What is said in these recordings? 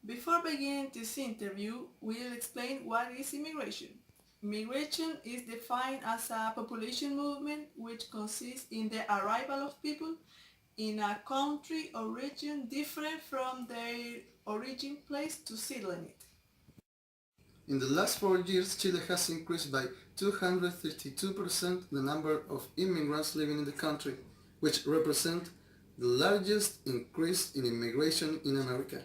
Before beginning this interview, we'll explain what is immigration. Immigration is defined as a population movement which consists in the arrival of people in a country or region different from their origin place to settle in it. In the last 4 years, Chile has increased by 232% the number of immigrants living in the country, which represent the largest increase in immigration in America.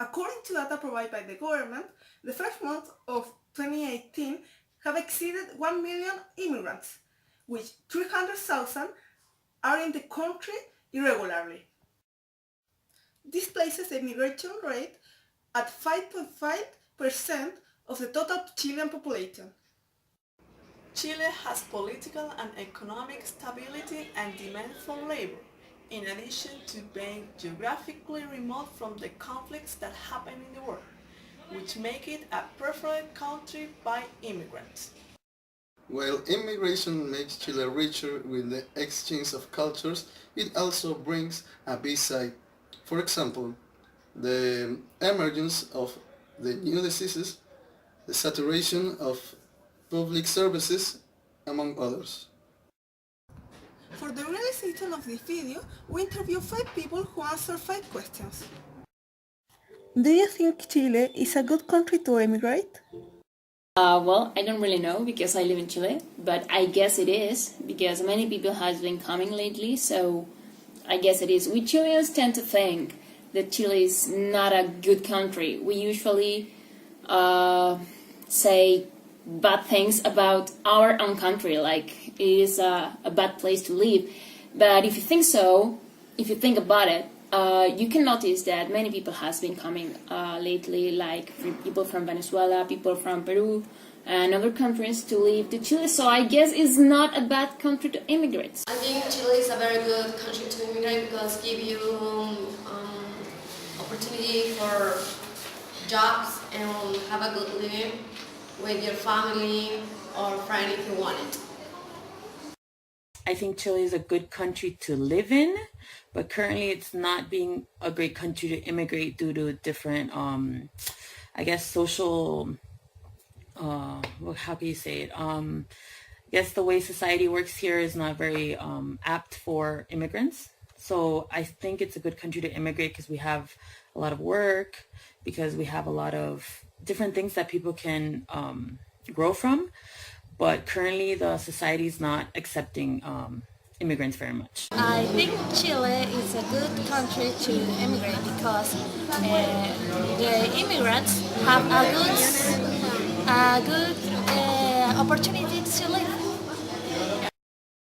According to data provided by the government, the first month of 2018 have exceeded 1 million immigrants, which 300,000 are in the country irregularly. This places the immigration rate at 5.5% of the total Chilean population. Chile has political and economic stability and demand for labor, in addition to being geographically remote from the conflicts that happen in the world, which make it a preferred country by immigrants. While immigration makes Chile richer with the exchange of cultures, it also brings a B-side. For example, the emergence of the new diseases, the saturation of public services, among others. For the realization of this video, we interviewed 5 people who answered 5 questions. Do you think Chile is a good country to emigrate? Well, I don't really know because I live in Chile, but I guess it is because many people has been coming lately, so I guess it is. We Chileans tend to think that Chile is not a good country. We usually say bad things about our own country, like it is a bad place to live. But if you think so, if you think about it, you can notice that many people has been coming lately, like people from Venezuela, people from Peru, and other countries to live to Chile. So I guess it's not a bad country to immigrate. I think Chile is a very good country to immigrate because give you opportunity for jobs and have a good living with your family or friend if you want it. I think Chile is a good country to live in, but currently it's not being a great country to immigrate due to different, I guess, social, how can you say it? I guess the way society works here is not very apt for immigrants. So I think it's a good country to immigrate because we have a lot of work, because we have a lot of different things that people can grow from. But currently the society is not accepting immigrants very much. I think Chile is a good country to immigrate because the immigrants have a good opportunity to live.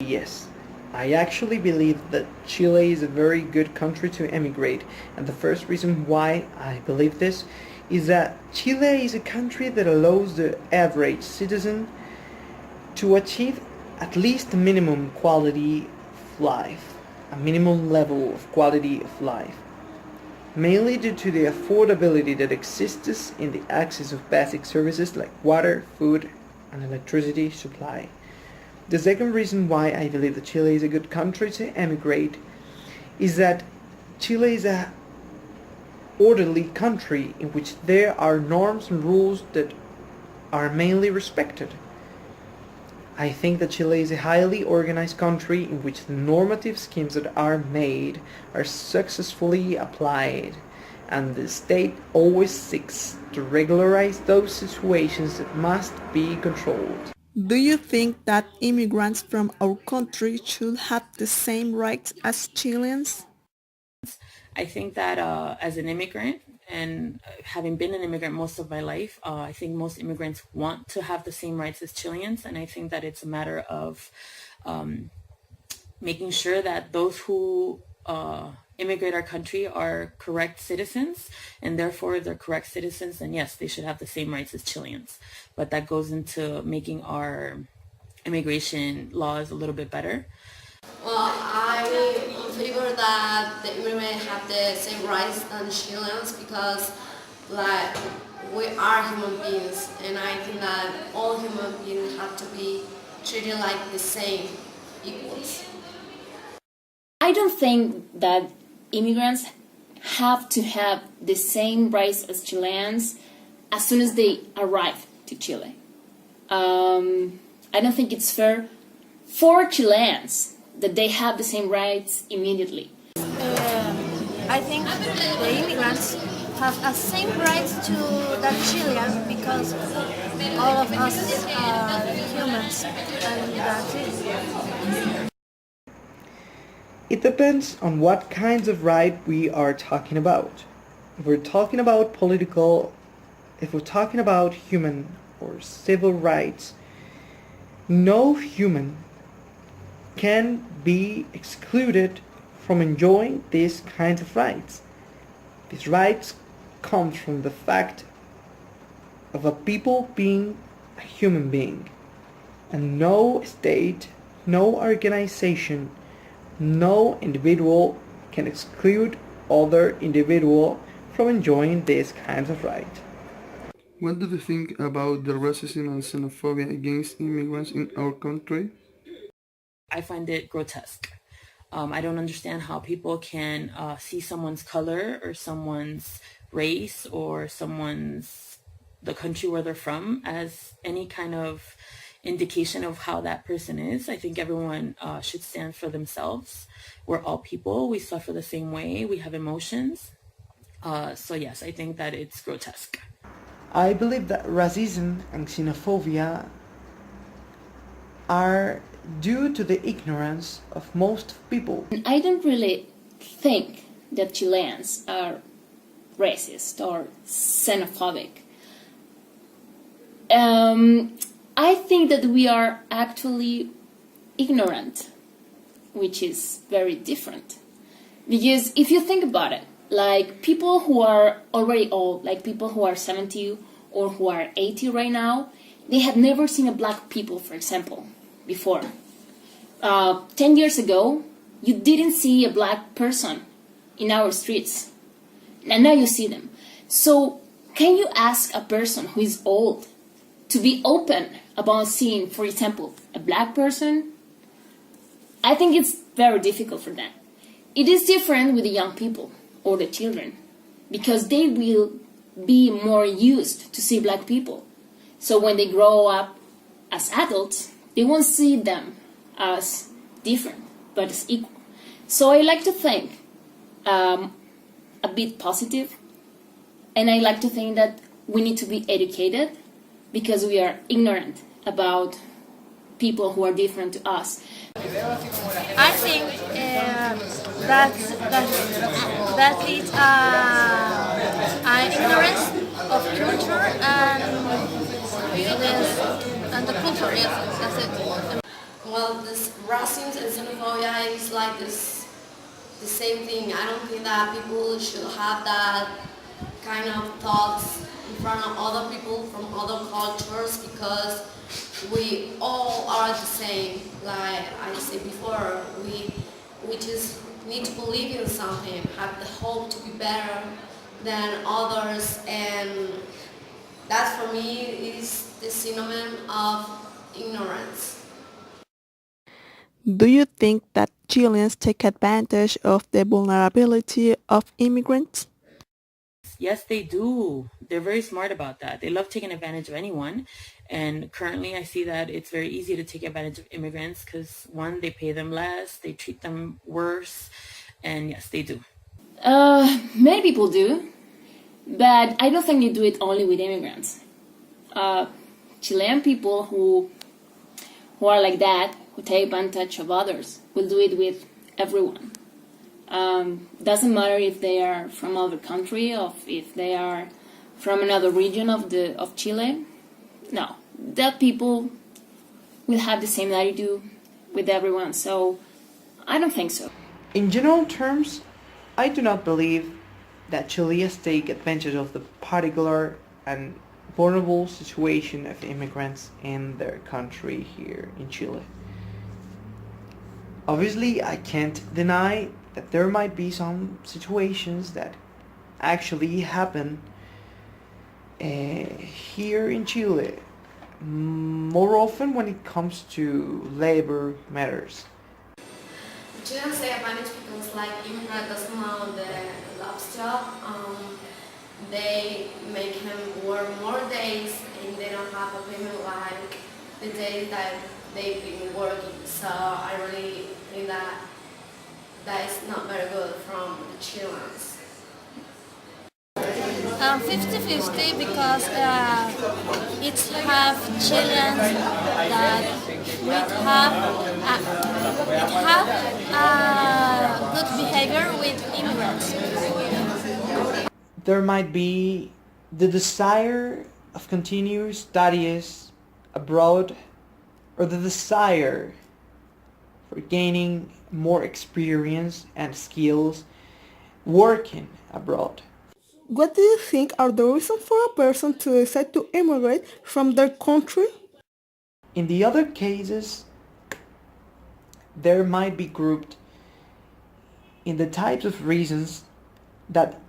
Yes, I actually believe that Chile is a very good country to emigrate, and the first reason why I believe this is that Chile is a country that allows the average citizen to achieve at least a minimum quality of life, a minimum level of quality of life, mainly due to the affordability that exists in the access of basic services like water, food, and electricity supply. The second reason why I believe that Chile is a good country to emigrate is that Chile is a orderly country in which there are norms and rules that are mainly respected. I think that Chile is a highly organized country in which the normative schemes that are made are successfully applied, and the state always seeks to regularize those situations that must be controlled. Do you think that immigrants from our country should have the same rights as Chileans? I think that as an immigrant, and having been an immigrant most of my life, I think most immigrants want to have the same rights as Chileans, and I think that it's a matter of making sure that those who immigrate our country are correct citizens, and therefore if they're correct citizens, then yes, they should have the same rights as Chileans. But that goes into making our immigration laws a little bit better. Well, I'm in favor that the immigrants have the same rights than Chileans because, like, we are human beings, and I think that all human beings have to be treated like the same, equals. I don't think that immigrants have to have the same rights as Chileans as soon as they arrive to Chile. I don't think it's fair for Chileans that they have the same rights immediately. I think the immigrants have the same rights to the Chilean because all of us are humans and that's it. It depends on what kinds of right we are talking about. If we're talking about if we're talking about human or civil rights, no human can be excluded from enjoying these kinds of rights. These rights come from the fact of a people being a human being, and no state, no organization, no individual can exclude other individual from enjoying these kinds of rights. What do you think about the racism and xenophobia against immigrants in our country? I find it grotesque. I don't understand how people can see someone's color or someone's race or the country where they're from as any kind of indication of how that person is. I think everyone should stand for themselves. We're all people. We suffer the same way. We have emotions. So yes, I think that it's grotesque. I believe that racism and xenophobia are due to the ignorance of most people. I don't really think that Chileans are racist or xenophobic. I think that we are actually ignorant, which is very different. Because if you think about it, like people who are already old, like people who are 70 or who are 80 right now, they have never seen a black people, for example, before. 10 years ago, you didn't see a black person in our streets, and now you see them. So can you ask a person who is old to be open about seeing, for example, a black person? I think it's very difficult for them. It is different with the young people or the children, because they will be more used to see black people. So when they grow up as adults, they won't see them as different, but as equal. So I like to think a bit positive, and I like to think that we need to be educated because we are ignorant about people who are different to us. I think that it's an ignorance of culture and the culture. Yes, that's it. Well, this racism and xenophobia is like the same thing. I don't think that people should have that kind of thoughts in front of other people from other cultures, because we all are the same. Like I said before, we just need to believe in something, have the hope to be better than others, and that for me is the synonym of ignorance. Do you think that Chileans take advantage of the vulnerability of immigrants? Yes, they do. They're very smart about that. They love taking advantage of anyone. And currently I see that it's very easy to take advantage of immigrants because, one, they pay them less, they treat them worse, and yes, they do. Many people do, but I don't think they do it only with immigrants. Chilean people who are like that, who take advantage of others, will do it with everyone. Doesn't matter if they are from another country or if they are from another region of Chile. No, that people will have the same attitude with everyone. So I don't think so. In general terms, I do not believe that Chileans take advantage of the particular and vulnerable situation of immigrants in their country here in Chile. Obviously, I can't deny that there might be some situations that actually happen here in Chile, more often when it comes to labor matters. Chileans take advantage because like immigrant doesn't know the love boss job. They make him work more days and they don't have a payment like the days that they've been working. So I really think that is not very good from the Chileans. 50-50 because it's half Chileans that have good behavior with immigrants. There might be the desire of continuous studies abroad, or the desire for gaining more experience and skills working abroad. What do you think are the reasons for a person to decide to immigrate from their country? In the other cases, there might be grouped in the types of reasons that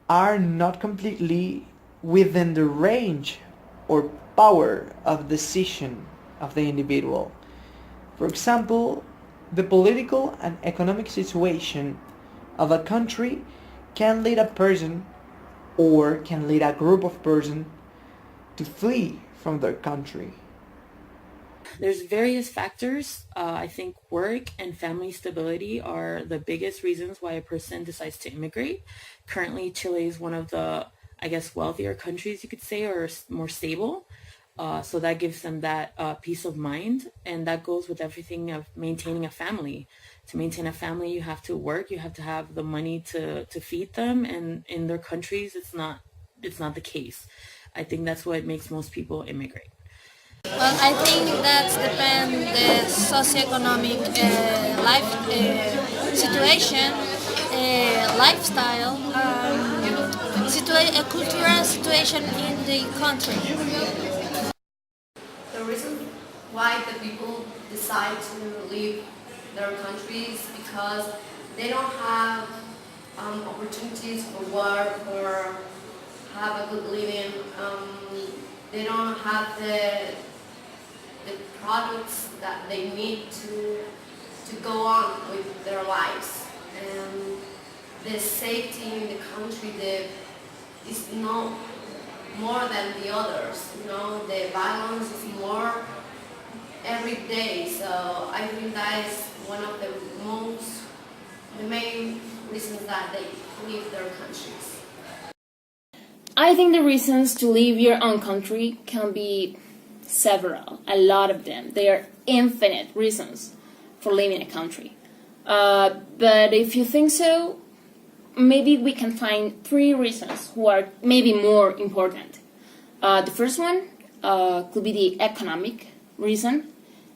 are not completely within the range or power of decision of the individual. For example, the political and economic situation of a country can lead a person or can lead a group of persons to flee from their country. There's various factors. I think work and family stability are the biggest reasons why a person decides to immigrate. Currently, Chile is one of the, I guess, wealthier countries, you could say, or more stable. So that gives them that peace of mind. And that goes with everything of maintaining a family. To maintain a family, you have to work, you have to have the money to feed them. And in their countries, it's not the case. I think that's what makes most people immigrate. Well, I think that depends the socioeconomic life situation, lifestyle, cultural situation in the country. The reason why the people decide to leave their countries because they don't have opportunities for work or have a good living. They don't have the products that they need to go on with their lives. And the safety in the country is not more than the others. You know, the violence is more every day. So I think that is one of the main reasons that they leave their countries. I think the reasons to leave your own country can be several, a lot of them. They are infinite reasons for leaving a country. But if you think so, maybe we can find 3 reasons who are maybe more important. The first one could be the economic reason.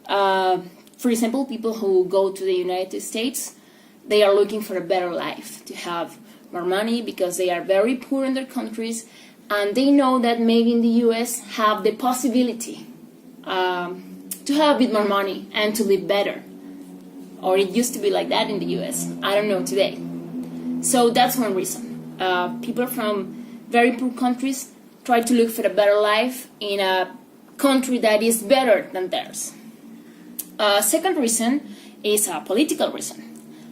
For example, people who go to the United States, they are looking for a better life, to have more money because they are very poor in their countries, and they know that maybe in the US have the possibility to have a bit more money and to live better. Or it used to be like that in the US. I don't know today. So that's one reason. People from very poor countries try to look for a better life in a country that is better than theirs. Second reason is a political reason.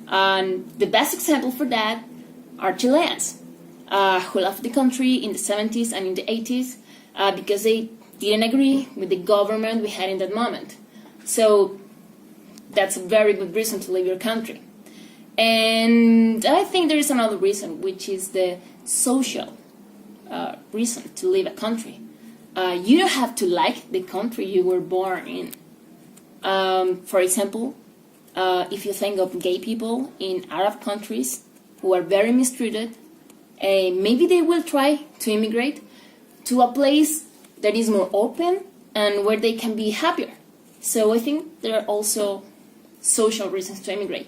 And the best example for that are Chileans who left the country in the 70s and in the 80s because they didn't agree with the government we had in that moment. So that's a very good reason to leave your country. And I think there is another reason, which is the social reason to leave a country. You don't have to like the country you were born in. For example, if you think of gay people in Arab countries who are very mistreated, maybe they will try to immigrate to a place that is more open and where they can be happier. So I think there are also social reasons to immigrate.